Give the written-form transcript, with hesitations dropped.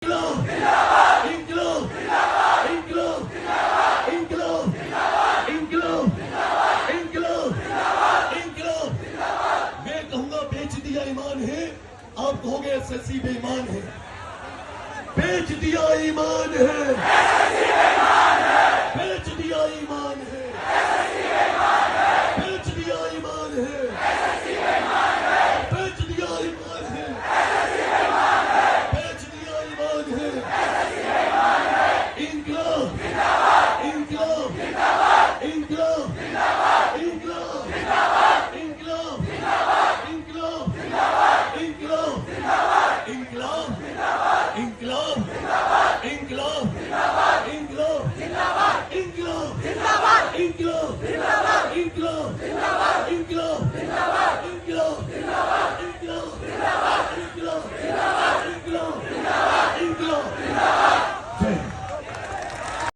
İnkılap! İnkılap! İnkılap! İnkılap! İnkılap! İnkılap! İnkılap! मैं कहूंगा बेच दिया ईमान है, आप कहोगे एसएससी बेईमान है। बेच दिया ईमान है, बेच दिया ईमान है, बेच दिया ईमान है, बेच दिया ईमान है, बेच दिया ईमान है।